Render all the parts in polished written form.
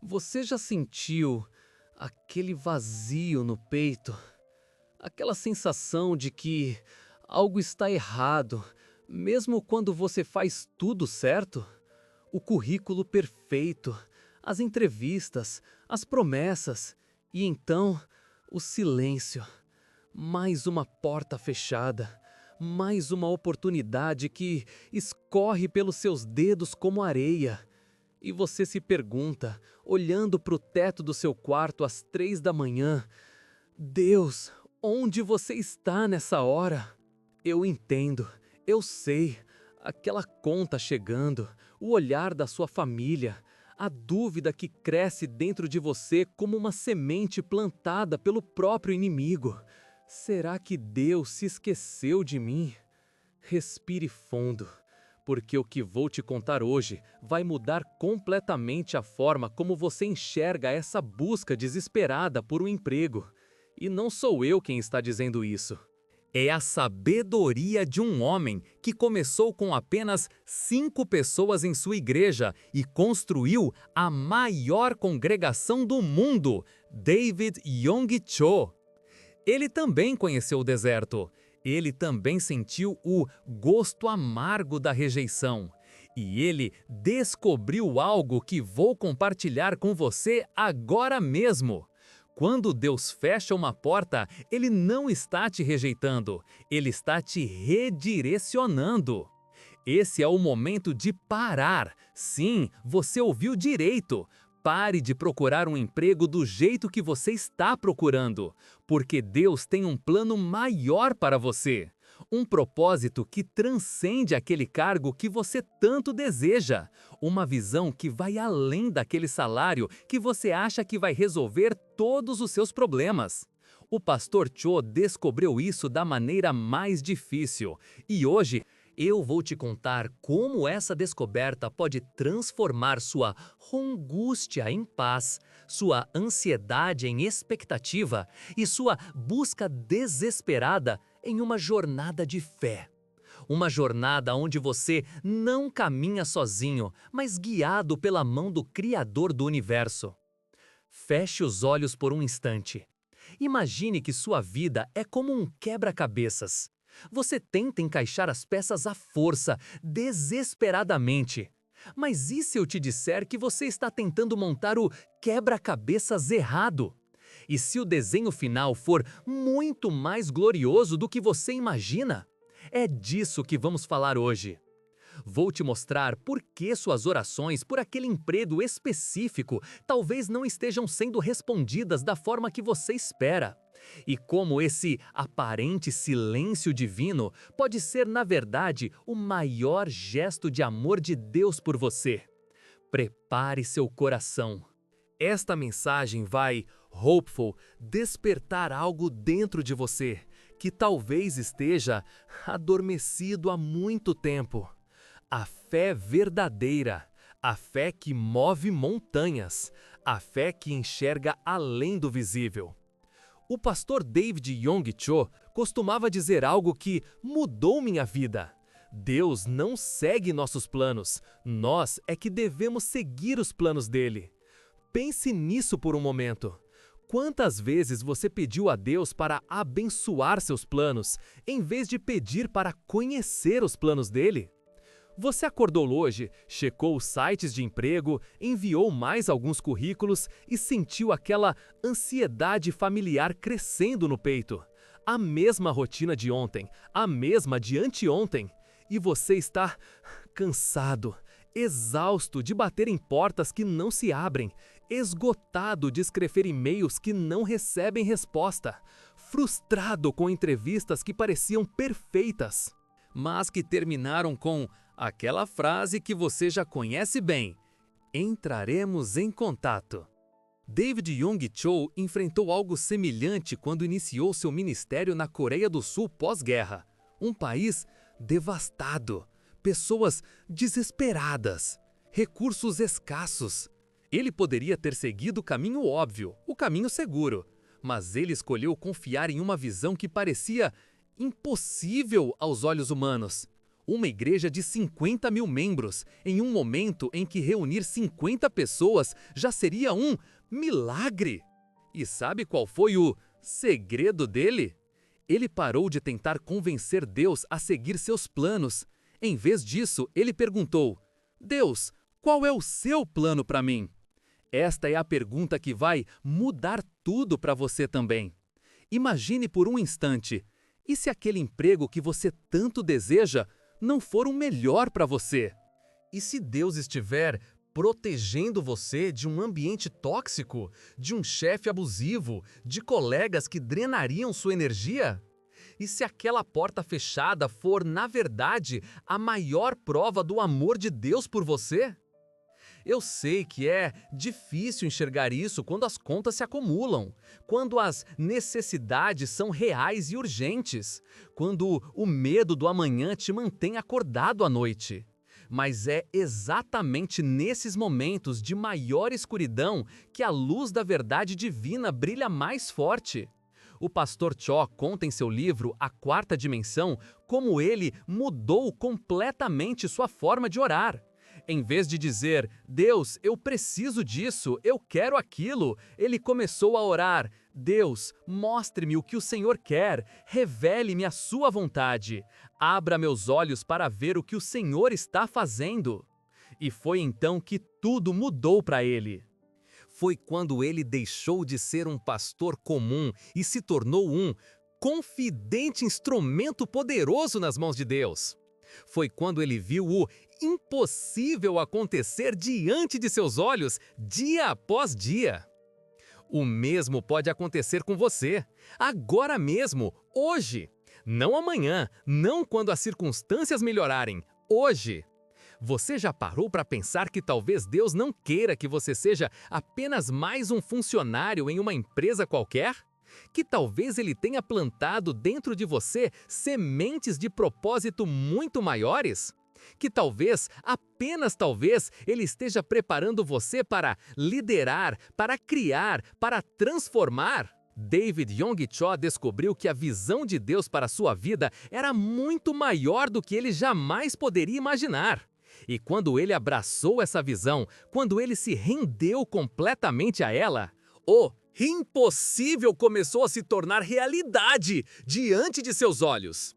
Você já sentiu aquele vazio no peito? Aquela sensação de que algo está errado, mesmo quando você faz tudo certo? O currículo perfeito, as entrevistas, as promessas e então o silêncio. Mais uma porta fechada, mais uma oportunidade que escorre pelos seus dedos como areia. E você se pergunta, olhando para o teto do seu quarto às 3 da manhã: Deus, onde você está nessa hora? Eu entendo, eu sei, aquela conta chegando, o olhar da sua família, a dúvida que cresce dentro de você como uma semente plantada pelo próprio inimigo. Será que Deus se esqueceu de mim? Respire fundo, porque o que vou te contar hoje vai mudar completamente a forma como você enxerga essa busca desesperada por um emprego. E não sou eu quem está dizendo isso. É a sabedoria de um homem que começou com apenas 5 pessoas em sua igreja e construiu a maior congregação do mundo, David Yonggi Cho. Ele também conheceu o deserto. Ele também sentiu o gosto amargo da rejeição. E ele descobriu algo que vou compartilhar com você agora mesmo. Quando Deus fecha uma porta, Ele não está te rejeitando, Ele está te redirecionando. Esse é o momento de parar. Sim, você ouviu direito. Pare de procurar um emprego do jeito que você está procurando, porque Deus tem um plano maior para você. Um propósito que transcende aquele cargo que você tanto deseja. Uma visão que vai além daquele salário que você acha que vai resolver todos os seus problemas. O pastor Cho descobriu isso da maneira mais difícil, e hoje eu vou te contar como essa descoberta pode transformar sua angústia em paz, sua ansiedade em expectativa e sua busca desesperada em uma jornada de fé. Uma jornada onde você não caminha sozinho, mas guiado pela mão do Criador do Universo. Feche os olhos por um instante. Imagine que sua vida é como um quebra-cabeças. Você tenta encaixar as peças à força, desesperadamente. Mas e se eu te disser que você está tentando montar o quebra-cabeças errado? E se o desenho final for muito mais glorioso do que você imagina? É disso que vamos falar hoje. Vou te mostrar por que suas orações por aquele emprego específico talvez não estejam sendo respondidas da forma que você espera. E como esse aparente silêncio divino pode ser, na verdade, o maior gesto de amor de Deus por você. Prepare seu coração. Esta mensagem vai, hopeful, despertar algo dentro de você, que talvez esteja adormecido há muito tempo. A fé verdadeira, a fé que move montanhas, a fé que enxerga além do visível. O pastor David Yonggi Cho costumava dizer algo que mudou minha vida. Deus não segue nossos planos, nós é que devemos seguir os planos dele. Pense nisso por um momento. Quantas vezes você pediu a Deus para abençoar seus planos, em vez de pedir para conhecer os planos dele? Você acordou hoje, checou os sites de emprego, enviou mais alguns currículos e sentiu aquela ansiedade familiar crescendo no peito. A mesma rotina de ontem, a mesma de anteontem. E você está cansado, exausto de bater em portas que não se abrem, esgotado de escrever e-mails que não recebem resposta, frustrado com entrevistas que pareciam perfeitas, mas que terminaram com aquela frase que você já conhece bem: entraremos em contato. David Yonggi Cho enfrentou algo semelhante quando iniciou seu ministério na Coreia do Sul pós-guerra. Um país devastado, pessoas desesperadas, recursos escassos. Ele poderia ter seguido o caminho óbvio, o caminho seguro, mas ele escolheu confiar em uma visão que parecia impossível aos olhos humanos. Uma igreja de 50 mil membros, em um momento em que reunir 50 pessoas já seria um milagre. E sabe qual foi o segredo dele? Ele parou de tentar convencer Deus a seguir seus planos. Em vez disso, ele perguntou: Deus, qual é o seu plano para mim? Esta é a pergunta que vai mudar tudo para você também. Imagine por um instante, e se aquele emprego que você tanto deseja não for o melhor para você? E se Deus estiver protegendo você de um ambiente tóxico, de um chefe abusivo, de colegas que drenariam sua energia? E se aquela porta fechada for, na verdade, a maior prova do amor de Deus por você? Eu sei que é difícil enxergar isso quando as contas se acumulam, quando as necessidades são reais e urgentes, quando o medo do amanhã te mantém acordado à noite. Mas é exatamente nesses momentos de maior escuridão que a luz da verdade divina brilha mais forte. O pastor Cho conta em seu livro A Quarta Dimensão como ele mudou completamente sua forma de orar. Em vez de dizer, Deus, eu preciso disso, eu quero aquilo, ele começou a orar, Deus, mostre-me o que o Senhor quer, revele-me a sua vontade, abra meus olhos para ver o que o Senhor está fazendo. E foi então que tudo mudou para ele. Foi quando ele deixou de ser um pastor comum e se tornou um confidente instrumento poderoso nas mãos de Deus. Foi quando ele viu o impossível acontecer diante de seus olhos, dia após dia. O mesmo pode acontecer com você, agora mesmo, hoje. Não amanhã, não quando as circunstâncias melhorarem, hoje. Você já parou para pensar que talvez Deus não queira que você seja apenas mais um funcionário em uma empresa qualquer? Que talvez Ele tenha plantado dentro de você sementes de propósito muito maiores? Que talvez, apenas talvez, Ele esteja preparando você para liderar, para criar, para transformar? David Yonggi Cho descobriu que a visão de Deus para a sua vida era muito maior do que ele jamais poderia imaginar. E quando ele abraçou essa visão, quando ele se rendeu completamente a ela, o impossível começou a se tornar realidade diante de seus olhos.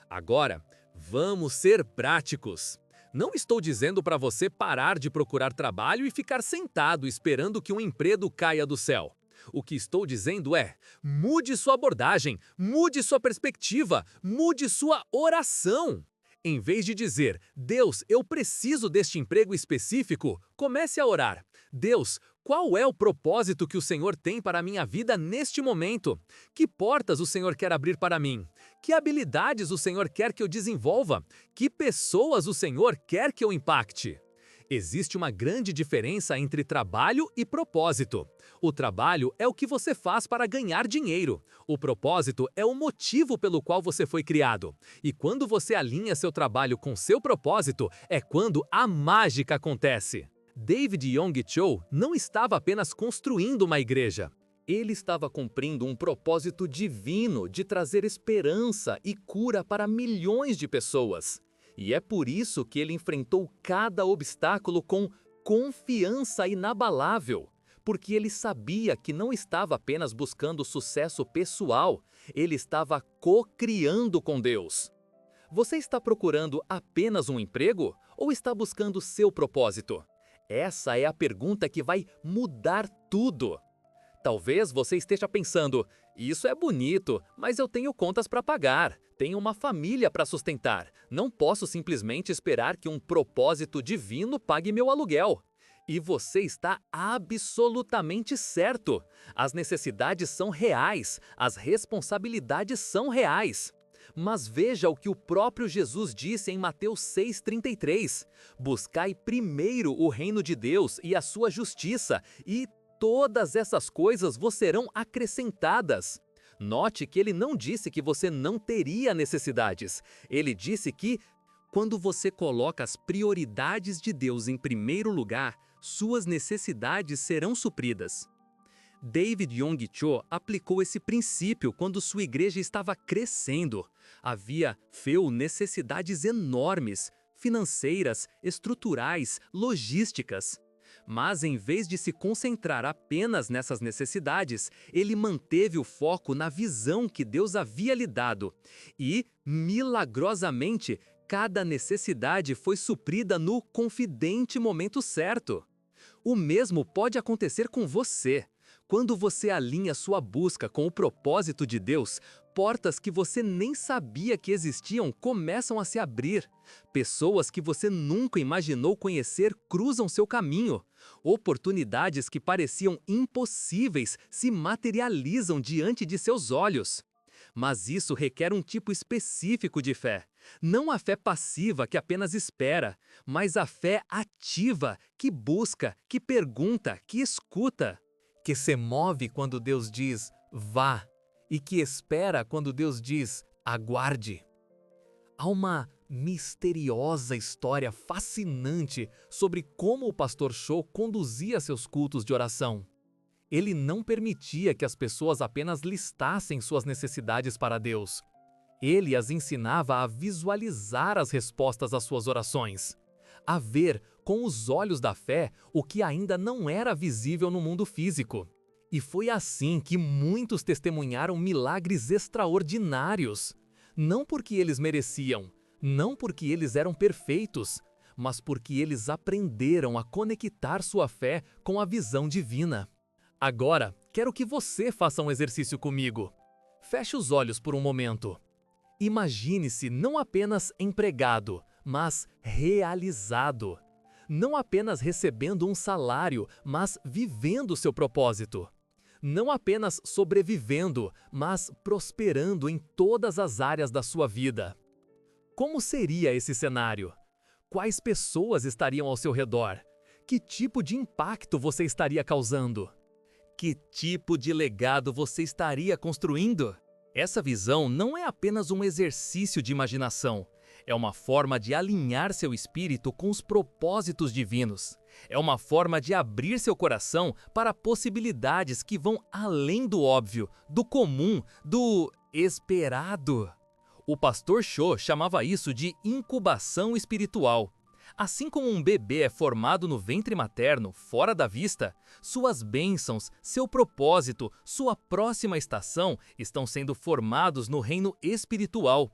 Agora, vamos ser práticos. Não estou dizendo para você parar de procurar trabalho e ficar sentado esperando que um emprego caia do céu. O que estou dizendo é, mude sua abordagem, mude sua perspectiva, mude sua oração. Em vez de dizer, Deus, eu preciso deste emprego específico, comece a orar. Deus, qual é o propósito que o Senhor tem para a minha vida neste momento? Que portas o Senhor quer abrir para mim? Que habilidades o Senhor quer que eu desenvolva? Que pessoas o Senhor quer que eu impacte? Existe uma grande diferença entre trabalho e propósito. O trabalho é o que você faz para ganhar dinheiro. O propósito é o motivo pelo qual você foi criado. E quando você alinha seu trabalho com seu propósito, é quando a mágica acontece. David Yonggi Cho não estava apenas construindo uma igreja. Ele estava cumprindo um propósito divino de trazer esperança e cura para milhões de pessoas. E é por isso que ele enfrentou cada obstáculo com confiança inabalável, porque ele sabia que não estava apenas buscando sucesso pessoal, ele estava co-criando com Deus. Você está procurando apenas um emprego ou está buscando seu propósito? Essa é a pergunta que vai mudar tudo. Talvez você esteja pensando, isso é bonito, mas eu tenho contas para pagar, tenho uma família para sustentar, não posso simplesmente esperar que um propósito divino pague meu aluguel. E você está absolutamente certo. As necessidades são reais, as responsabilidades são reais. Mas veja o que o próprio Jesus disse em Mateus 6,33. Buscai primeiro o reino de Deus e a sua justiça, e todas essas coisas vos serão acrescentadas. Note que ele não disse que você não teria necessidades. Ele disse que, quando você coloca as prioridades de Deus em primeiro lugar, suas necessidades serão supridas. David Yong Cho aplicou esse princípio quando sua igreja estava crescendo. Havia necessidades enormes, financeiras, estruturais, logísticas. Mas em vez de se concentrar apenas nessas necessidades, ele manteve o foco na visão que Deus havia lhe dado. E, milagrosamente, cada necessidade foi suprida no confidente momento certo. O mesmo pode acontecer com você. Quando você alinha sua busca com o propósito de Deus, portas que você nem sabia que existiam começam a se abrir. Pessoas que você nunca imaginou conhecer cruzam seu caminho. Oportunidades que pareciam impossíveis se materializam diante de seus olhos. Mas isso requer um tipo específico de fé. Não a fé passiva que apenas espera, mas a fé ativa, que busca, que pergunta, que escuta. Que se move quando Deus diz, vá, e que espera quando Deus diz, aguarde. Há uma misteriosa história fascinante sobre como o pastor Cho conduzia seus cultos de oração. Ele não permitia que as pessoas apenas listassem suas necessidades para Deus. Ele as ensinava a visualizar as respostas às suas orações, a ver com os olhos da fé o que ainda não era visível no mundo físico. E foi assim que muitos testemunharam milagres extraordinários. Não porque eles mereciam, não porque eles eram perfeitos, mas porque eles aprenderam a conectar sua fé com a visão divina. Agora, quero que você faça um exercício comigo. Feche os olhos por um momento. Imagine-se não apenas empregado, mas realizado. Não apenas recebendo um salário, mas vivendo seu propósito. Não apenas sobrevivendo, mas prosperando em todas as áreas da sua vida. Como seria esse cenário? Quais pessoas estariam ao seu redor? Que tipo de impacto você estaria causando? Que tipo de legado você estaria construindo? Essa visão não é apenas um exercício de imaginação. É uma forma de alinhar seu espírito com os propósitos divinos. É uma forma de abrir seu coração para possibilidades que vão além do óbvio, do comum, do esperado. O pastor Cho chamava isso de incubação espiritual. Assim como um bebê é formado no ventre materno, fora da vista, suas bênçãos, seu propósito, sua próxima estação estão sendo formados no reino espiritual.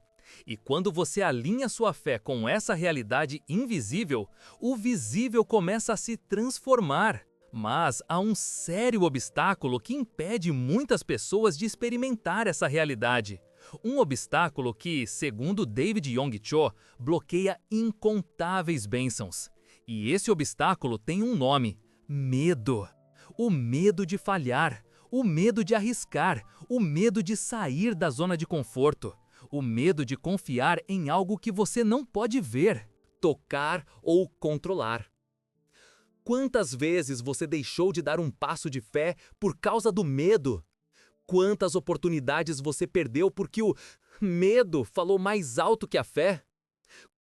E quando você alinha sua fé com essa realidade invisível, o visível começa a se transformar. Mas há um sério obstáculo que impede muitas pessoas de experimentar essa realidade. Um obstáculo que, segundo David Yong Cho, bloqueia incontáveis bênçãos. E esse obstáculo tem um nome: medo. O medo de falhar, o medo de arriscar, o medo de sair da zona de conforto, o medo de confiar em algo que você não pode ver, tocar ou controlar. Quantas vezes você deixou de dar um passo de fé por causa do medo? Quantas oportunidades você perdeu porque o medo falou mais alto que a fé?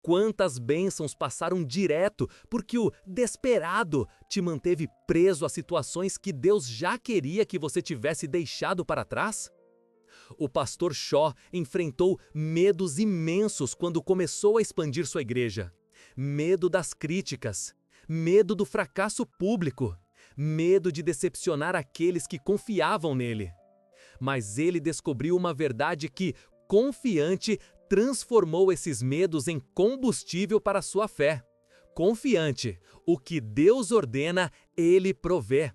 Quantas bênçãos passaram direto porque o desesperado te manteve preso a situações que Deus já queria que você tivesse deixado para trás? O pastor Cho enfrentou medos imensos quando começou a expandir sua igreja. Medo das críticas, medo do fracasso público, medo de decepcionar aqueles que confiavam nele. Mas ele descobriu uma verdade que, confiante, transformou esses medos em combustível para sua fé. Confiante, o que Deus ordena, ele provê.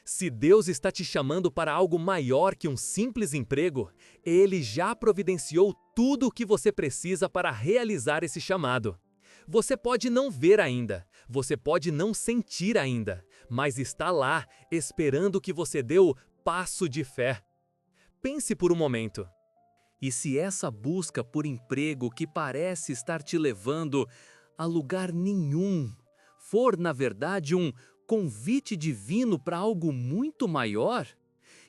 Se Deus está te chamando para algo maior que um simples emprego, Ele já providenciou tudo o que você precisa para realizar esse chamado. Você pode não ver ainda, você pode não sentir ainda, mas está lá, esperando que você dê o passo de fé. Pense por um momento. E se essa busca por emprego que parece estar te levando a lugar nenhum for, na verdade, um convite divino para algo muito maior?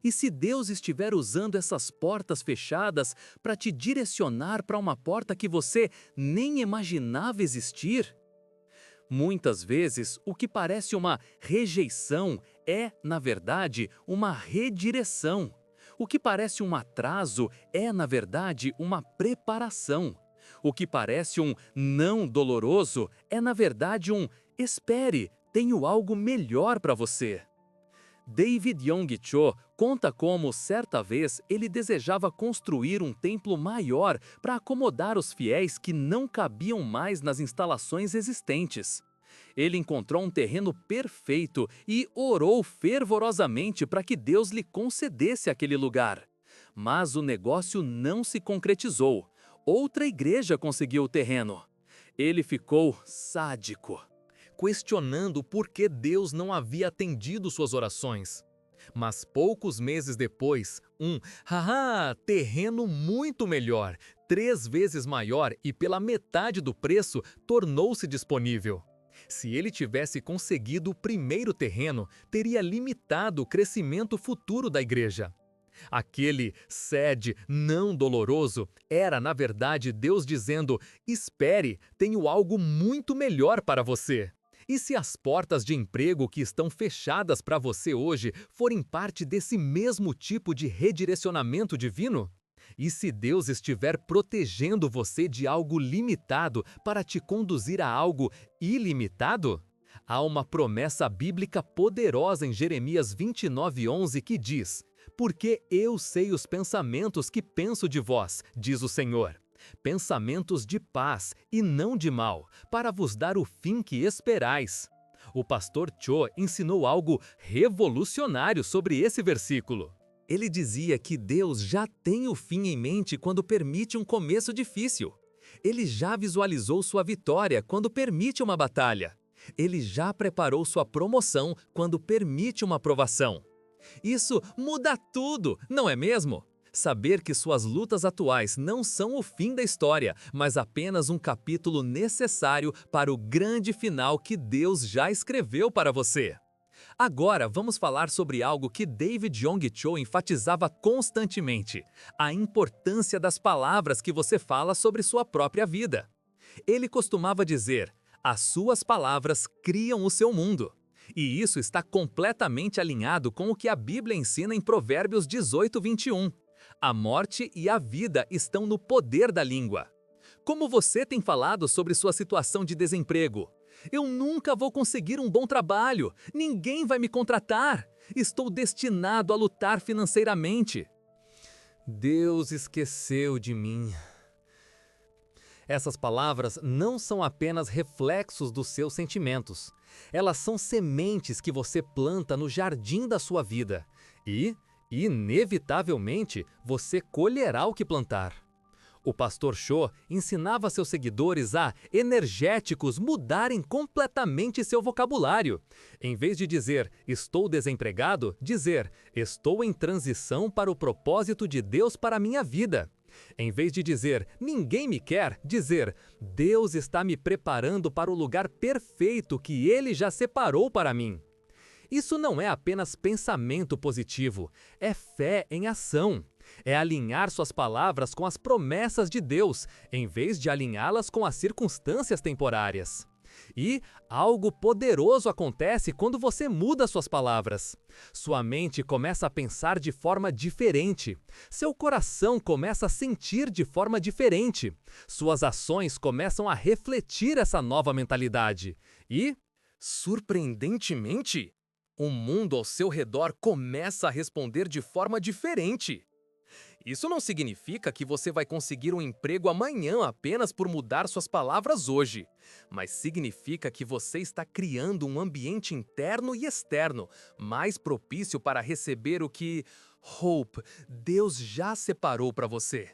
E se Deus estiver usando essas portas fechadas para te direcionar para uma porta que você nem imaginava existir? Muitas vezes, o que parece uma rejeição é, na verdade, uma redireção. O que parece um atraso é, na verdade, uma preparação. O que parece um não doloroso é, na verdade, um espere, tenho algo melhor para você. David Yonggi Cho conta como, certa vez, ele desejava construir um templo maior para acomodar os fiéis que não cabiam mais nas instalações existentes. Ele encontrou um terreno perfeito e orou fervorosamente para que Deus lhe concedesse aquele lugar. Mas o negócio não se concretizou. Outra igreja conseguiu o terreno. Ele ficou sádico, questionando por que Deus não havia atendido suas orações. Mas poucos meses depois, terreno muito melhor, 3 vezes maior e pela metade do preço, tornou-se disponível. Se ele tivesse conseguido o primeiro terreno, teria limitado o crescimento futuro da igreja. Aquele sede não doloroso era, na verdade, Deus dizendo: espere, tenho algo muito melhor para você. E se as portas de emprego que estão fechadas para você hoje forem parte desse mesmo tipo de redirecionamento divino? E se Deus estiver protegendo você de algo limitado para te conduzir a algo ilimitado? Há uma promessa bíblica poderosa em Jeremias 29:11 que diz: porque eu sei os pensamentos que penso de vós, diz o Senhor. Pensamentos de paz e não de mal, para vos dar o fim que esperais. O pastor Cho ensinou algo revolucionário sobre esse versículo. Ele dizia que Deus já tem o fim em mente quando permite um começo difícil. Ele já visualizou sua vitória quando permite uma batalha. Ele já preparou sua promoção quando permite uma provação. Isso muda tudo, não é mesmo? Saber que suas lutas atuais não são o fim da história, mas apenas um capítulo necessário para o grande final que Deus já escreveu para você. Agora vamos falar sobre algo que David Yonggi Cho enfatizava constantemente: a importância das palavras que você fala sobre sua própria vida. Ele costumava dizer: as suas palavras criam o seu mundo. E isso está completamente alinhado com o que a Bíblia ensina em Provérbios 18:21. A morte e a vida estão no poder da língua. Como você tem falado sobre sua situação de desemprego? Eu nunca vou conseguir um bom trabalho, ninguém vai me contratar, estou destinado a lutar financeiramente. Deus esqueceu de mim. Essas palavras não são apenas reflexos dos seus sentimentos. Elas são sementes que você planta no jardim da sua vida. E, inevitavelmente, você colherá o que plantar. O pastor Cho ensinava seus seguidores a energéticos mudarem completamente seu vocabulário. Em vez de dizer, estou desempregado, dizer, estou em transição para o propósito de Deus para a minha vida. Em vez de dizer, ninguém me quer, dizer, Deus está me preparando para o lugar perfeito que Ele já separou para mim. Isso não é apenas pensamento positivo, é fé em ação. É alinhar suas palavras com as promessas de Deus, em vez de alinhá-las com as circunstâncias temporárias. E algo poderoso acontece quando você muda suas palavras. Sua mente começa a pensar de forma diferente. Seu coração começa a sentir de forma diferente. Suas ações começam a refletir essa nova mentalidade. E, surpreendentemente, o mundo ao seu redor começa a responder de forma diferente. Isso não significa que você vai conseguir um emprego amanhã apenas por mudar suas palavras hoje, mas significa que você está criando um ambiente interno e externo mais propício para receber o que, Deus já separou para você.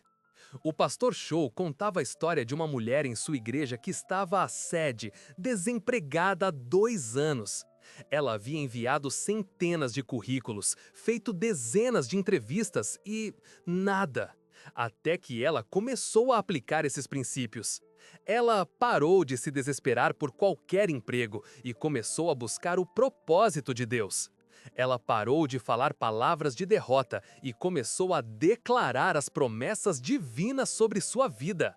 O pastor Cho contava a história de uma mulher em sua igreja que estava à sede, desempregada há 2 anos. Ela havia enviado centenas de currículos, feito dezenas de entrevistas e nada. Até que ela começou a aplicar esses princípios. Ela parou de se desesperar por qualquer emprego e começou a buscar o propósito de Deus. Ela parou de falar palavras de derrota e começou a declarar as promessas divinas sobre sua vida.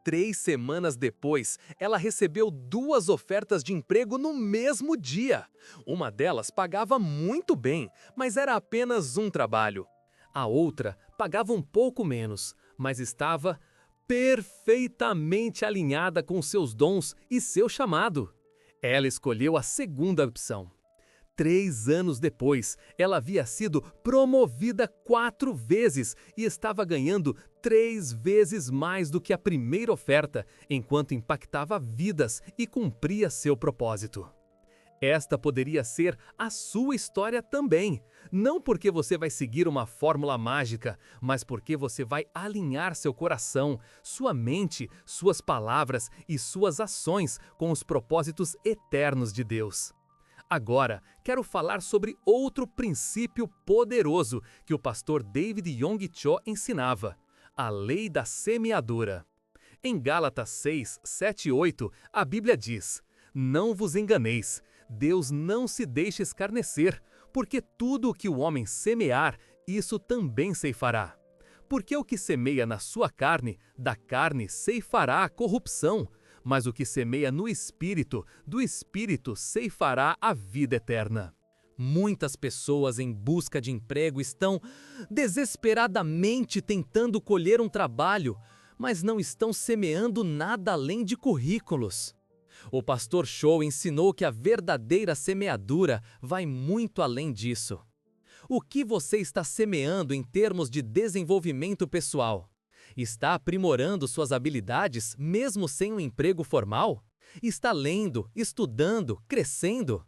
3 semanas depois, ela recebeu 2 ofertas de emprego no mesmo dia. Uma delas pagava muito bem, mas era apenas um trabalho. A outra pagava um pouco menos, mas estava perfeitamente alinhada com seus dons e seu chamado. Ela escolheu a segunda opção. 3 anos depois, ela havia sido promovida 4 vezes e estava ganhando 3 vezes mais do que a primeira oferta, enquanto impactava vidas e cumpria seu propósito. Esta poderia ser a sua história também, não porque você vai seguir uma fórmula mágica, mas porque você vai alinhar seu coração, sua mente, suas palavras e suas ações com os propósitos eternos de Deus. Agora, quero falar sobre outro princípio poderoso que o pastor David Yong Cho ensinava: a lei da semeadura. Em Gálatas 6, 7 e 8, a Bíblia diz: "Não vos enganeis, Deus não se deixa escarnecer, porque tudo o que o homem semear, isso também ceifará. Porque o que semeia na sua carne, da carne ceifará a corrupção, mas o que semeia no Espírito, do Espírito ceifará a vida eterna." Muitas pessoas em busca de emprego estão desesperadamente tentando colher um trabalho, mas não estão semeando nada além de currículos. O pastor Cho ensinou que a verdadeira semeadura vai muito além disso. O que você está semeando em termos de desenvolvimento pessoal? Está aprimorando suas habilidades mesmo sem um emprego formal? Está lendo, estudando, crescendo?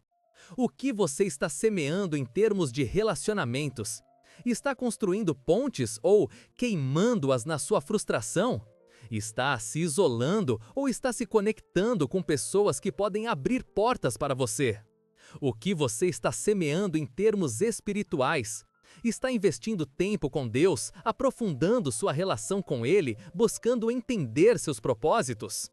O que você está semeando em termos de relacionamentos? Está construindo pontes ou queimando-as na sua frustração? Está se isolando ou está se conectando com pessoas que podem abrir portas para você? O que você está semeando em termos espirituais? Está investindo tempo com Deus, aprofundando sua relação com Ele, buscando entender seus propósitos?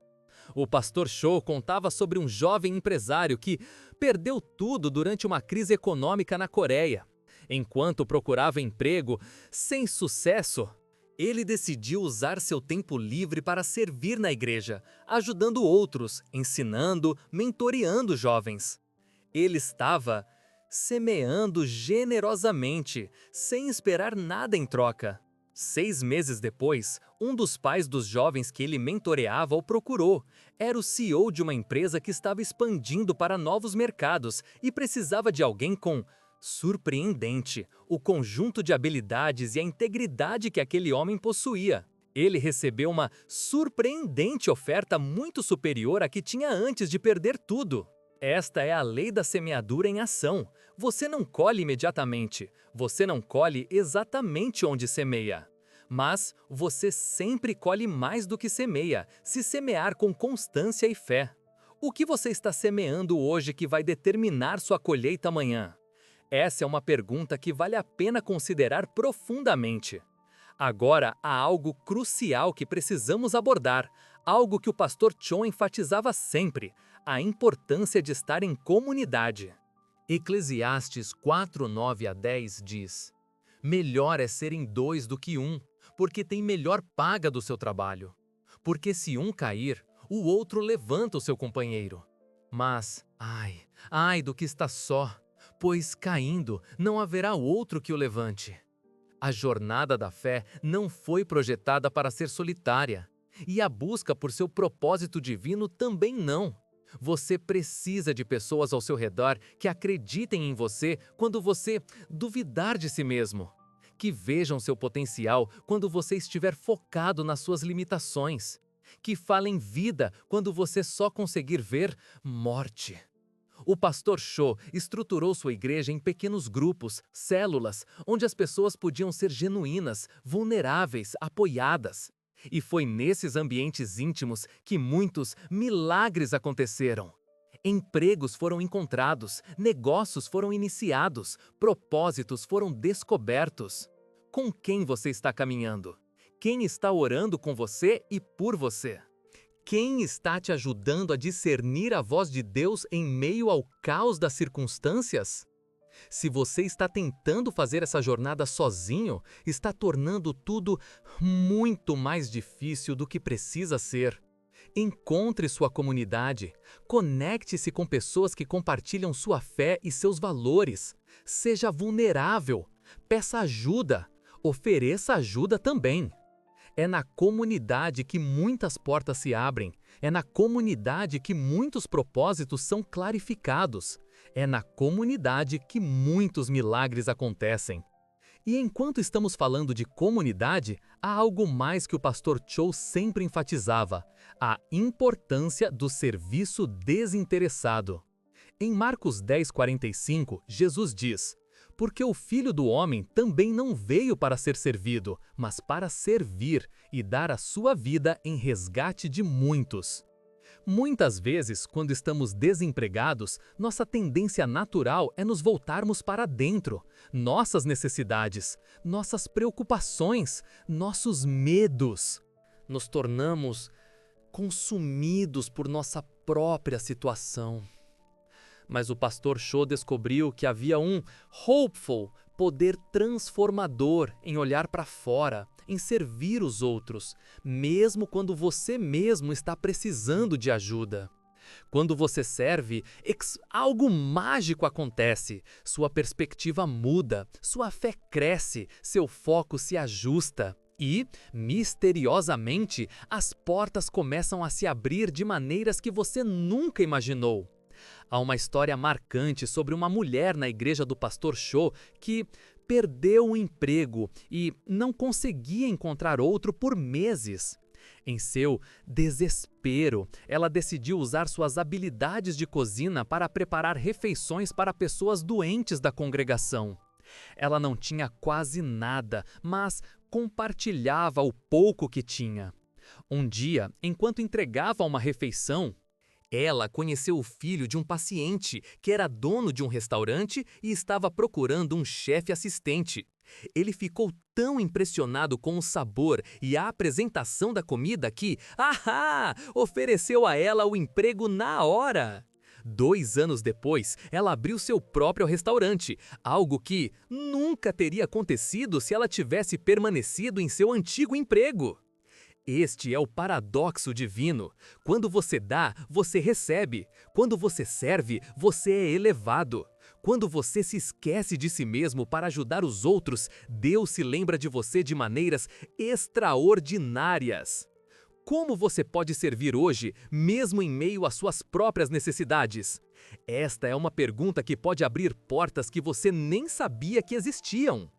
O pastor Cho contava sobre um jovem empresário que perdeu tudo durante uma crise econômica na Coreia. Enquanto procurava emprego, sem sucesso, ele decidiu usar seu tempo livre para servir na igreja, ajudando outros, ensinando, mentoreando jovens. Ele estava semeando generosamente, sem esperar nada em troca. 6 meses depois, um dos pais dos jovens que ele mentoreava o procurou. Era o CEO de uma empresa que estava expandindo para novos mercados e precisava de alguém com surpreendente o conjunto de habilidades e a integridade que aquele homem possuía. Ele recebeu uma surpreendente oferta muito superior à que tinha antes de perder tudo. Esta é a lei da semeadura em ação. Você não colhe imediatamente, você não colhe exatamente onde semeia. Mas você sempre colhe mais do que semeia, se semear com constância e fé. O que você está semeando hoje que vai determinar sua colheita amanhã? Essa é uma pergunta que vale a pena considerar profundamente. Agora, há algo crucial que precisamos abordar, algo que o pastor Cho enfatizava sempre: a importância de estar em comunidade. Eclesiastes 4, 9 a 10 diz: "Melhor é serem 2 do que 1, porque tem melhor paga do seu trabalho. Porque se um cair, o outro levanta o seu companheiro. Mas, ai do que está só, pois caindo não haverá outro que o levante." A jornada da fé não foi projetada para ser solitária, e a busca por seu propósito divino também não. Você precisa de pessoas ao seu redor que acreditem em você quando você duvidar de si mesmo, que vejam seu potencial quando você estiver focado nas suas limitações, que falem vida quando você só conseguir ver morte. O pastor Cho estruturou sua igreja em pequenos grupos, células, onde as pessoas podiam ser genuínas, vulneráveis, apoiadas. E foi nesses ambientes íntimos que muitos milagres aconteceram. Empregos foram encontrados, negócios foram iniciados, propósitos foram descobertos. Com quem você está caminhando? Quem está orando com você e por você? Quem está te ajudando a discernir a voz de Deus em meio ao caos das circunstâncias? Se você está tentando fazer essa jornada sozinho, está tornando tudo muito mais difícil do que precisa ser. Encontre sua comunidade, conecte-se com pessoas que compartilham sua fé e seus valores. Seja vulnerável, peça ajuda, ofereça ajuda também. É na comunidade que muitas portas se abrem, é na comunidade que muitos propósitos são clarificados, é na comunidade que muitos milagres acontecem. E enquanto estamos falando de comunidade, há algo mais que o pastor Cho sempre enfatizava: a importância do serviço desinteressado. Em Marcos 10:45, Jesus diz: porque o Filho do Homem também não veio para ser servido, mas para servir e dar a sua vida em resgate de muitos. Muitas vezes, quando estamos desempregados, nossa tendência natural é nos voltarmos para dentro, nossas necessidades, nossas preocupações, nossos medos. Nos tornamos consumidos por nossa própria situação. Mas o pastor Cho descobriu que havia um hopeful, poder transformador em olhar para fora, em servir os outros, mesmo quando você mesmo está precisando de ajuda. Quando você serve, algo mágico acontece, sua perspectiva muda, sua fé cresce, seu foco se ajusta. E, misteriosamente, as portas começam a se abrir de maneiras que você nunca imaginou. Há uma história marcante sobre uma mulher na igreja do pastor Cho que perdeu o emprego e não conseguia encontrar outro por meses. Em seu desespero, ela decidiu usar suas habilidades de cozinha para preparar refeições para pessoas doentes da congregação. Ela não tinha quase nada, mas compartilhava o pouco que tinha. Um dia, enquanto entregava uma refeição, ela conheceu o filho de um paciente que era dono de um restaurante e estava procurando um chefe assistente. Ele ficou tão impressionado com o sabor e a apresentação da comida que, ofereceu a ela o emprego na hora. 2 anos depois, ela abriu seu próprio restaurante, algo que nunca teria acontecido se ela tivesse permanecido em seu antigo emprego. Este é o paradoxo divino. Quando você dá, você recebe. Quando você serve, você é elevado. Quando você se esquece de si mesmo para ajudar os outros, Deus se lembra de você de maneiras extraordinárias. Como você pode servir hoje, mesmo em meio às suas próprias necessidades? Esta é uma pergunta que pode abrir portas que você nem sabia que existiam.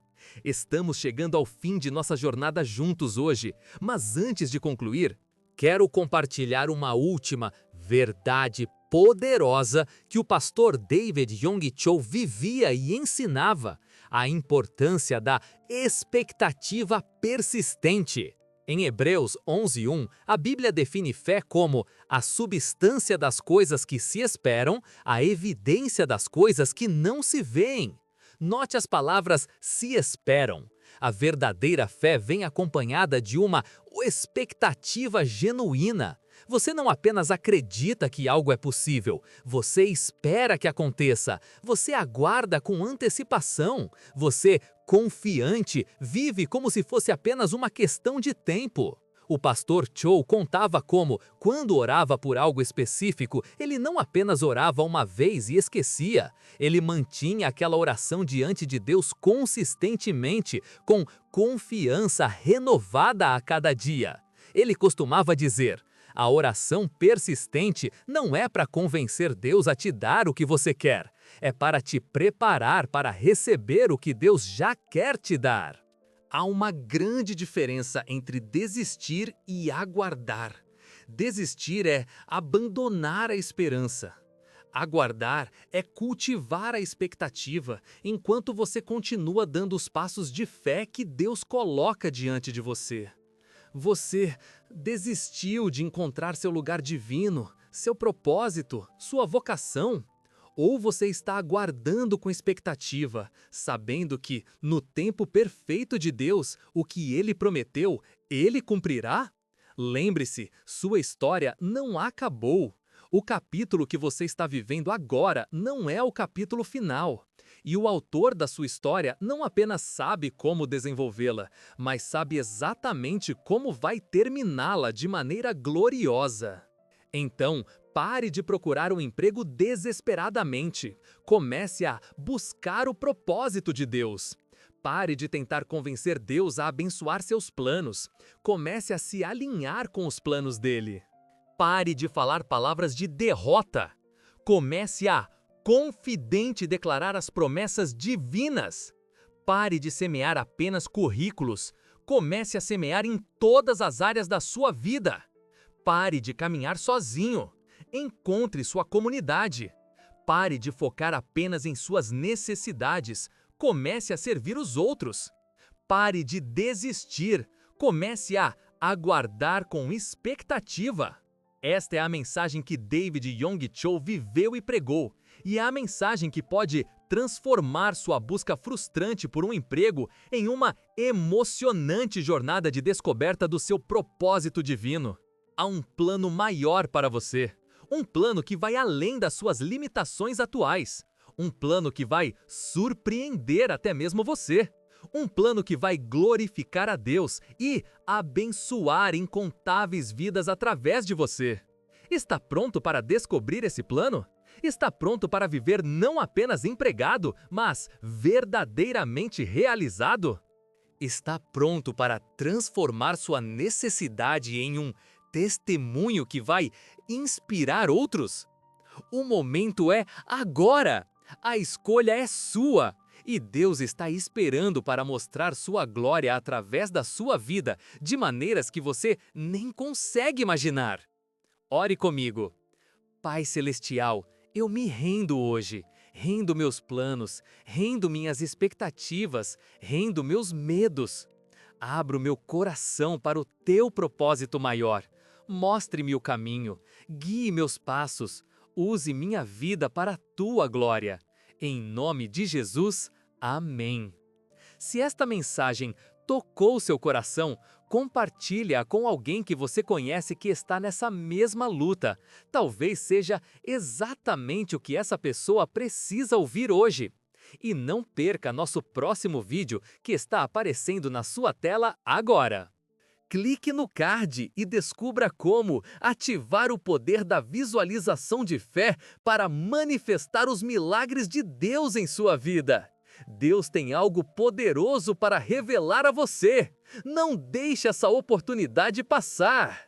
Estamos chegando ao fim de nossa jornada juntos hoje, mas antes de concluir, quero compartilhar uma última verdade poderosa que o pastor David Yonggi Cho vivia e ensinava: a importância da expectativa persistente. Em Hebreus 11:1, a Bíblia define fé como a substância das coisas que se esperam, a evidência das coisas que não se veem. Note as palavras "se esperam". A verdadeira fé vem acompanhada de uma expectativa genuína. Você não apenas acredita que algo é possível, você espera que aconteça, você aguarda com antecipação, você, confiante, vive como se fosse apenas uma questão de tempo. O pastor Cho contava como, quando orava por algo específico, ele não apenas orava uma vez e esquecia. Ele mantinha aquela oração diante de Deus consistentemente, com confiança renovada a cada dia. Ele costumava dizer: a oração persistente não é para convencer Deus a te dar o que você quer, é para te preparar para receber o que Deus já quer te dar. Há uma grande diferença entre desistir e aguardar. Desistir é abandonar a esperança. Aguardar é cultivar a expectativa, enquanto você continua dando os passos de fé que Deus coloca diante de você. Você desistiu de encontrar seu lugar divino, seu propósito, sua vocação? Ou você está aguardando com expectativa, sabendo que, no tempo perfeito de Deus, o que Ele prometeu, Ele cumprirá? Lembre-se, sua história não acabou. O capítulo que você está vivendo agora não é o capítulo final. E o autor da sua história não apenas sabe como desenvolvê-la, mas sabe exatamente como vai terminá-la de maneira gloriosa. Então, pare de procurar um emprego desesperadamente. Comece a buscar o propósito de Deus. Pare de tentar convencer Deus a abençoar seus planos. Comece a se alinhar com os planos dele. Pare de falar palavras de derrota. Comece a confidente declarar as promessas divinas. Pare de semear apenas currículos. Comece a semear em todas as áreas da sua vida. Pare de caminhar sozinho. Encontre sua comunidade. Pare de focar apenas em suas necessidades. Comece a servir os outros. Pare de desistir. Comece a aguardar com expectativa. Esta é a mensagem que David Yong Cho viveu e pregou, e é a mensagem que pode transformar sua busca frustrante por um emprego em uma emocionante jornada de descoberta do seu propósito divino. Há um plano maior para você, um plano que vai além das suas limitações atuais, um plano que vai surpreender até mesmo você. Um plano que vai glorificar a Deus e abençoar incontáveis vidas através de você. Está pronto para descobrir esse plano? Está pronto para viver não apenas empregado, mas verdadeiramente realizado? Está pronto para transformar sua necessidade em um testemunho que vai inspirar outros? O momento é agora! A escolha é sua! E Deus está esperando para mostrar sua glória através da sua vida, de maneiras que você nem consegue imaginar. Ore comigo. Pai Celestial, eu me rendo hoje. Rendo meus planos, rendo minhas expectativas, rendo meus medos. Abro meu coração para o teu propósito maior. Mostre-me o caminho, guie meus passos, use minha vida para a tua glória. Em nome de Jesus, amém. Se esta mensagem tocou seu coração, compartilhe-a com alguém que você conhece que está nessa mesma luta. Talvez seja exatamente o que essa pessoa precisa ouvir hoje. E não perca nosso próximo vídeo que está aparecendo na sua tela agora. Clique no card e descubra como ativar o poder da visualização de fé para manifestar os milagres de Deus em sua vida. Deus tem algo poderoso para revelar a você. Não deixe essa oportunidade passar.